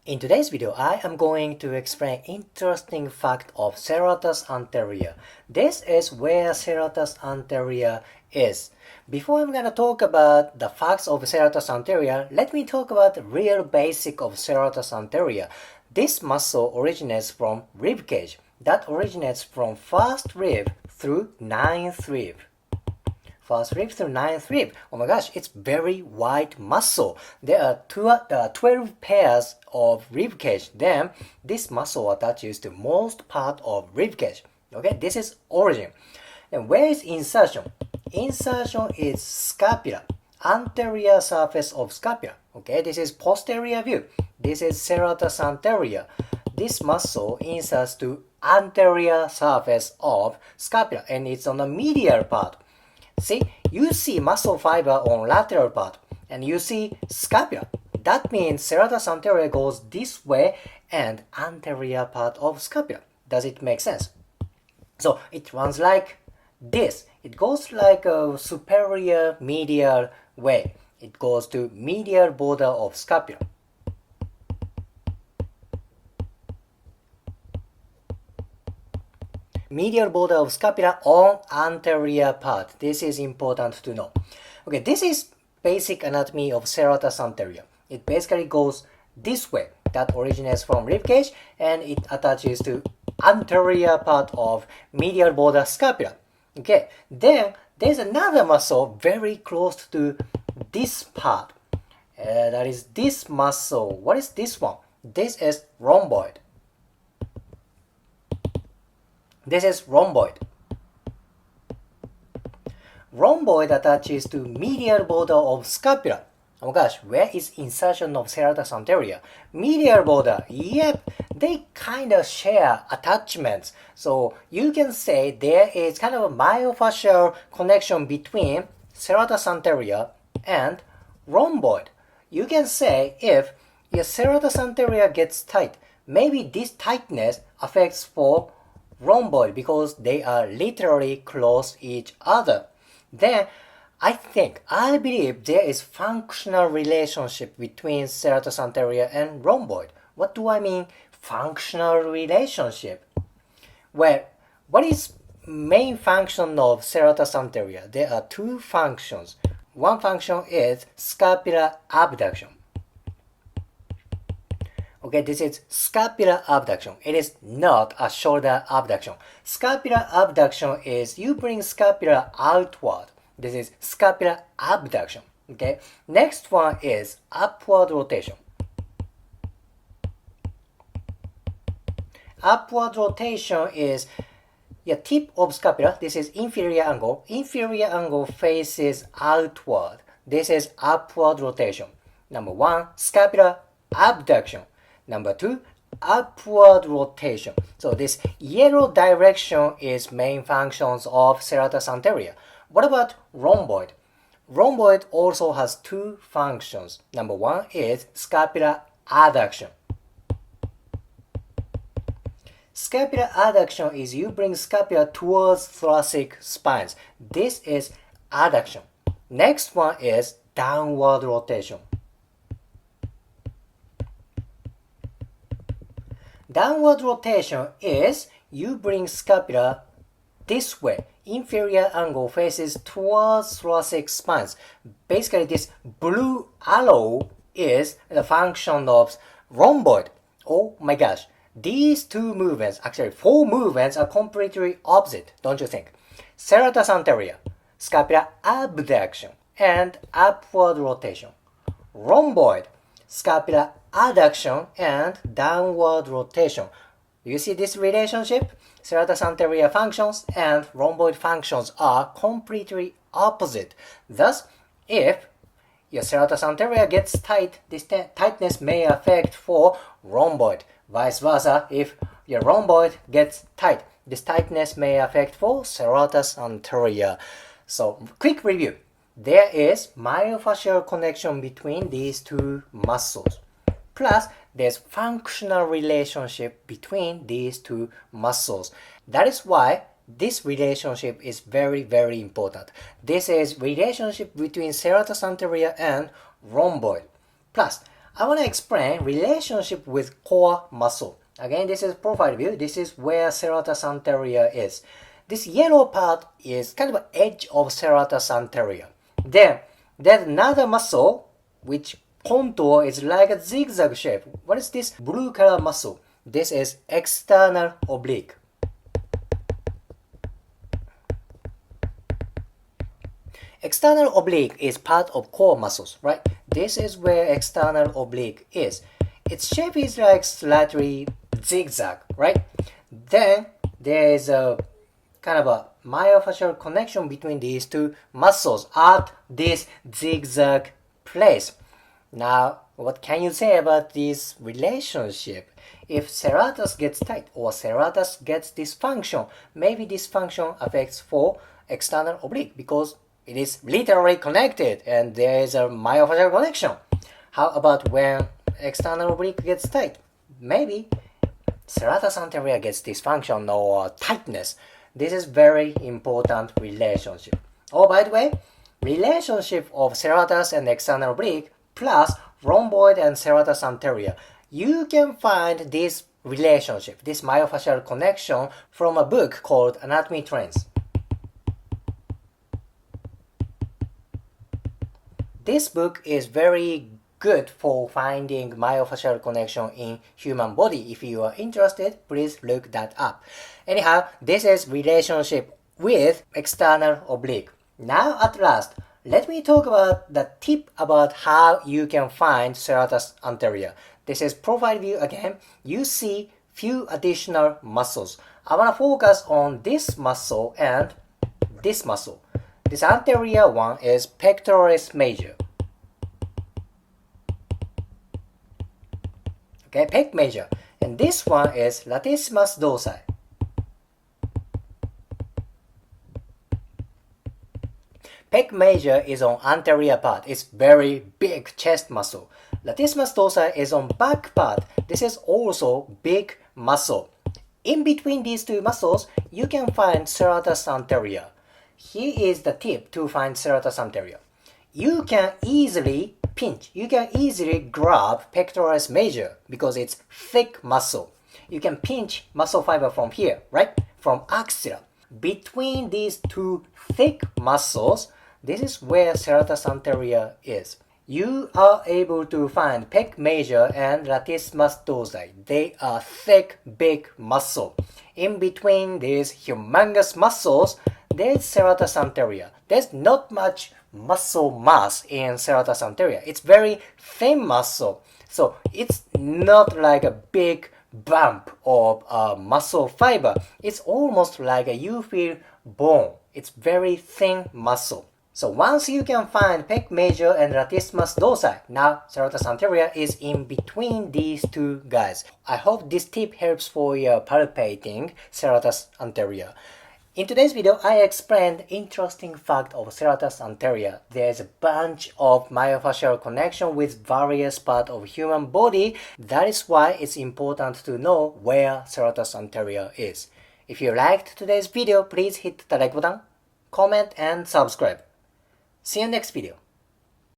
In today's video, I am going to explain interesting fact of serratus anterior. This is where serratus anterior is. Before I'm going to talk about the facts of serratus anterior, let me talk about the real basic of serratus anterior. This muscle originates from rib cage. That originates from first rib through ninth rib. First rib through ninth rib. Oh my gosh, it's very wide muscle. There are 12 pairs of rib cage. Then this muscle attaches to most part of rib cage. Okay, this is origin. And where is insertion? Insertion is scapula, anterior surface of scapula. Okay, this is posterior view. This is serratus anterior. This muscle inserts to anterior surface of scapula, and it's on the medial part. See, you see muscle fiber on lateral part, and you see scapula. That means serratus anterior goes this way and anterior part of scapula. Does it make sense? So it runs like this. It goes like a superior medial way. It goes to medial border of scapula. Medial border of scapula on anterior part. This is important to know. Okay, this is basic anatomy of serratus anterior. It basically goes this way. That originates from rib cage and it attaches to anterior part of medial border scapula. Okay, then there's another muscle very close to this part. That is this muscle. What is this one? This is rhomboid. This is rhomboid. Rhomboid attaches to medial border of scapula. Oh my gosh, where is insertion of serratus anterior? Medial border. Yep, they kind of share attachments. So you can say there is kind of a myofascial connection between serratus anterior and rhomboid. You can say if your serratus anterior gets tight, maybe this tightness affects for rhomboid because they are literally close each other. Then I believe there is functional relationship between serratus anterior and rhomboid. What do I mean functional relationship? Well, what is main function of serratus anterior? There are two functions. One function is scapular abduction. Okay, this is scapular abduction. It is not a shoulder abduction. Scapular abduction is you bring scapula outward. This is scapular abduction. Okay, next one is upward rotation. Upward rotation is the tip of scapula. This is inferior angle. Inferior angle faces outward. This is upward rotation. Number one, scapular abduction. Number two, upward rotation. So this yellow direction is main functions of serratus anterior. What about rhomboid? Rhomboid also has two functions. Number one is scapular adduction. Scapular adduction is you bring scapula towards thoracic spines. This is adduction. Next one is downward rotation. Downward rotation is you bring scapula this way. Inferior angle faces towards thoracic spines. Basically, this blue arrow is the function of rhomboid. Oh my gosh. These two movements, actually four movements, are completely opposite, don't you think? Serratus anterior, scapular abduction, and upward rotation. Rhomboid, scapular adduction and downward rotation. Do you see this relationship? Serratus anterior functions and rhomboid functions are completely opposite. Thus, if your serratus anterior gets tight, this tightness may affect for rhomboid. Vice versa, if your rhomboid gets tight, this tightness may affect for serratus anterior. So, quick review. There is myofascial connection between these two muscles. Plus, there's functional relationship between these two muscles. That is why this relationship is very, very important. This is relationship between serratus anterior and rhomboid. Plus, I want to explain relationship with core muscle. Again, this is profile view. This is where serratus anterior is. This yellow part is kind of an edge of serratus anterior. Then there's another muscle which contour is like a zigzag shape. What is this blue color muscle? This is external oblique. External oblique is part of core muscles, right? This is where external oblique is. Its shape is like slightly zigzag, right? Then there is a kind of a myofascial connection between these two muscles at this zigzag place. Now, what can you say about this relationship? If serratus gets tight or serratus gets dysfunction, maybe dysfunction affects for external oblique because it is literally connected and there is a myofascial connection. How about when external oblique gets tight? Maybe serratus anterior gets dysfunction or tightness. This is very important relationship. Oh, by the way, relationship of serratus and external oblique plus rhomboid and serratus anterior. You can find this relationship, this myofascial connection from a book called Anatomy Trends. This book is very good for finding myofascial connection in human body. If you are interested, please look that up. Anyhow, this is relationship with external oblique. Now at last, let me talk about the tip about how you can find serratus anterior. This is profile view again. You see few additional muscles. I want to focus on this muscle and this muscle. This anterior one is pectoralis major. Okay, pec major. And this one is latissimus dorsi. Pec major is on anterior part. It's very big chest muscle. Latissimus dorsi is on back part. This is also big muscle. In between these two muscles, you can find serratus anterior. Here is the tip to find serratus anterior. You can easily pinch, you can easily grab pectoralis major because it's thick muscle. You can pinch muscle fiber from here, right? From axilla. Between these two thick muscles, this is where serratus anterior is. You are able to find pec major and latissimus dorsi. They are thick, big muscle. In between these humongous muscles, there's serratus anterior. There's not much muscle mass in serratus anterior. It's very thin muscle. So it's not like a big bump of muscle fiber. It's almost like you feel bone. It's very thin muscle. So once you can find pec major and latissimus dorsi, now serratus anterior is in between these two guys. I hope this tip helps for your palpating serratus anterior. In today's video, I explained interesting fact of serratus anterior. There's a bunch of myofascial connection with various parts of human body. That is why it's important to know where serratus anterior is. If you liked today's video, please hit the like button, comment and subscribe. See you next video.